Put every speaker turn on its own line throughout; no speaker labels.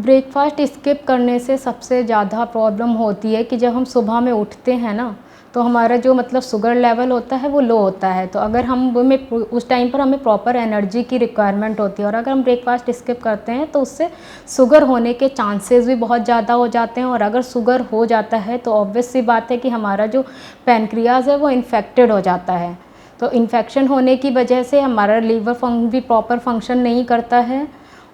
Breakfast skip करने से सबसे ज़्यादा प्रॉब्लम होती है कि जब हम सुबह में उठते हैं ना, तो हमारा जो मतलब शुगर लेवल होता है वो लो होता है। तो अगर उस टाइम पर हमें प्रॉपर एनर्जी की रिक्वायरमेंट होती है, और अगर हम ब्रेकफ़ास्ट स्किप करते हैं तो उससे शुगर होने के चांसेस भी बहुत ज़्यादा हो जाते हैं। और अगर शुगर हो जाता है तो ऑब्वियस सी बात है कि हमारा जो पैनक्रियाज़ है वो इन्फेक्टेड हो जाता है। तो इन्फेक्शन होने की वजह से हमारा लीवर भी प्रॉपर फंक्शन नहीं करता है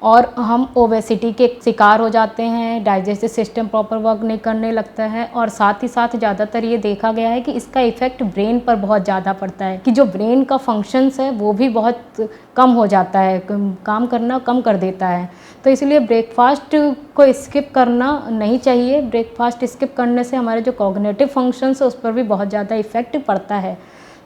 और हम ओबेसिटी के शिकार हो जाते हैं, डाइजेस्टिव सिस्टम प्रॉपर वर्क नहीं करने लगता है। और साथ ही साथ ज़्यादातर ये देखा गया है कि इसका इफ़ेक्ट ब्रेन पर बहुत ज़्यादा पड़ता है, कि जो ब्रेन का फंक्शंस है वो भी बहुत कम हो जाता है, काम करना कम कर देता है। तो इसलिए ब्रेकफ़ास्ट को स्किप करना नहीं चाहिए। ब्रेकफ़ास्ट स्किप करने से हमारे जो कॉग्निटिव फंक्शंस है उस पर भी बहुत ज़्यादा इफ़ेक्ट पड़ता है।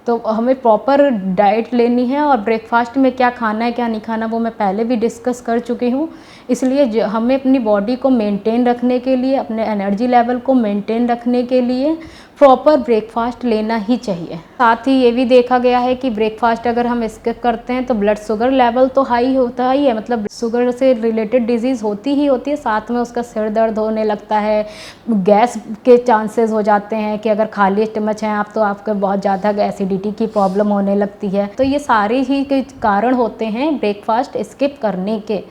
तो हमें प्रॉपर डाइट लेनी है, और ब्रेकफ़ास्ट में क्या खाना है क्या नहीं खाना वो मैं पहले भी डिस्कस कर चुकी हूँ। इसलिए हमें अपनी बॉडी को मेंटेन रखने के लिए, अपने एनर्जी लेवल को मेंटेन रखने के लिए प्रॉपर ब्रेकफ़ास्ट लेना ही चाहिए। साथ ही ये भी देखा गया है कि ब्रेकफ़ास्ट अगर हम स्किप करते हैं तो ब्लड शुगर लेवल तो हाई होता ही है, मतलब शुगर से रिलेटेड डिजीज़ होती ही होती है, साथ में उसका सिर दर्द होने लगता है, गैस के चांसेस हो जाते हैं कि अगर खाली स्टमच हैं आप तो आपको बहुत ज़्यादा एसिडिटी की प्रॉब्लम होने लगती है। तो ये सारे ही कारण होते हैं ब्रेकफ़ास्ट स्किप करने के।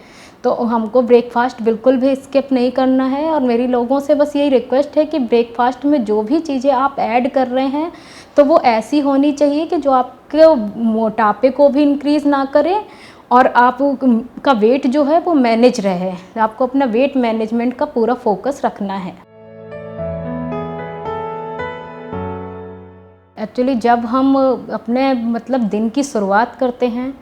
तो हमको ब्रेकफ़ास्ट बिल्कुल भी स्किप नहीं करना है। और मेरी लोगों से बस यही रिक्वेस्ट है कि ब्रेकफ़ास्ट में जो भी चीज़ें आप ऐड कर रहे हैं तो वो ऐसी होनी चाहिए कि जो आपके मोटापे को भी इंक्रीज़ ना करे और आप का वेट जो है वो मैनेज रहे। आपको अपना वेट मैनेजमेंट का पूरा फोकस रखना है। एक्चुअली जब हम अपने मतलब दिन की शुरुआत करते हैं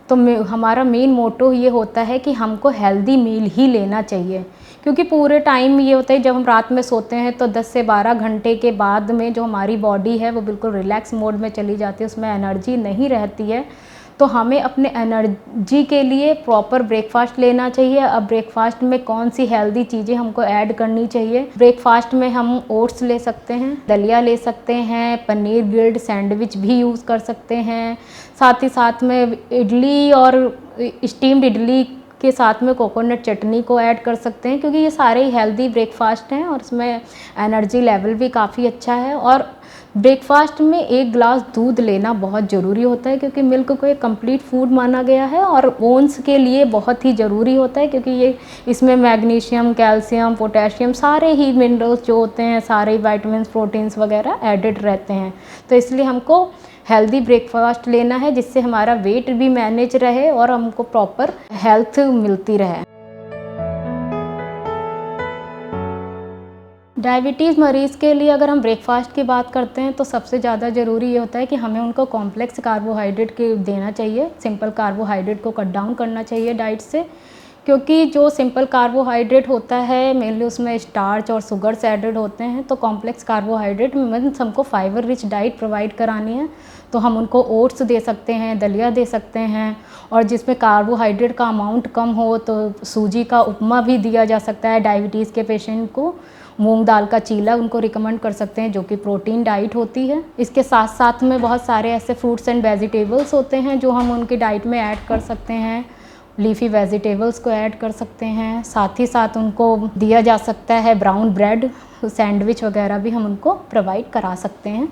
तो हमारा मेन मोटो ये होता है कि हमको हेल्दी मील ही लेना चाहिए, क्योंकि पूरे टाइम ये होता है जब हम रात में सोते हैं तो 10 से 12 घंटे के बाद में जो हमारी बॉडी है वो बिल्कुल रिलैक्स मोड में चली जाती है, उसमें एनर्जी नहीं रहती है। तो हमें अपने एनर्जी के लिए प्रॉपर ब्रेकफ़ास्ट लेना चाहिए। अब ब्रेकफ़ास्ट में कौन सी हेल्दी चीज़ें हमको ऐड करनी चाहिए? ब्रेकफ़ास्ट में हम ओट्स ले सकते हैं, दलिया ले सकते हैं, पनीर ग्रिल्ड सैंडविच भी यूज़ कर सकते हैं। साथ ही साथ में इडली और स्टीम्ड इडली के साथ में कोकोनट चटनी को ऐड कर सकते हैं, क्योंकि ये सारे हेल्दी ब्रेकफ़ास्ट हैं और इसमें एनर्जी लेवल भी काफ़ी अच्छा है। और ब्रेकफ़ास्ट में 1 ग्लास दूध लेना बहुत ज़रूरी होता है, क्योंकि मिल्क को एक कंप्लीट फूड माना गया है और बोन्स के लिए बहुत ही ज़रूरी होता है, क्योंकि इसमें मैग्नीशियम, कैल्शियम, पोटेशियम सारे ही मिनरल्स जो होते हैं, सारे विटामिन्स, प्रोटीन्स वगैरह एडेड रहते हैं। तो इसलिए हमको हेल्दी ब्रेकफ़ास्ट लेना है जिससे हमारा वेट भी मैनेज रहे और हमको प्रॉपर हेल्थ मिलती रहे। डायबिटीज़ मरीज़ के लिए अगर हम ब्रेकफ़ास्ट की बात करते हैं तो सबसे ज़्यादा ज़रूरी ये होता है कि हमें उनको कॉम्प्लेक्स कार्बोहाइड्रेट के देना चाहिए। सिंपल कार्बोहाइड्रेट को कट डाउन करना चाहिए डाइट से, क्योंकि जो सिंपल कार्बोहाइड्रेट होता है मेनली उसमें स्टार्च और शुगर्स एडेड होते हैं। तो कॉम्प्लेक्स कार्बोहाइड्रेट मीन्स हमको फाइबर रिच डाइट प्रोवाइड करानी है। तो हम उनको ओट्स दे सकते हैं, दलिया दे सकते हैं, और जिसमें कार्बोहाइड्रेट का अमाउंट कम हो तो सूजी का उपमा भी दिया जा सकता है डायबिटीज़ के पेशेंट को। मूंग दाल का चीला उनको रिकमेंड कर सकते हैं जो कि प्रोटीन डाइट होती है। इसके साथ साथ में बहुत सारे ऐसे फ्रूट्स एंड वेजिटेबल्स होते हैं जो हम उनकी डाइट में ऐड कर सकते हैं। लीफी वेजिटेबल्स को ऐड कर सकते हैं। साथ ही साथ उनको दिया जा सकता है ब्राउन ब्रेड, सैंडविच वगैरह भी हम उनको प्रोवाइड करा सकते हैं।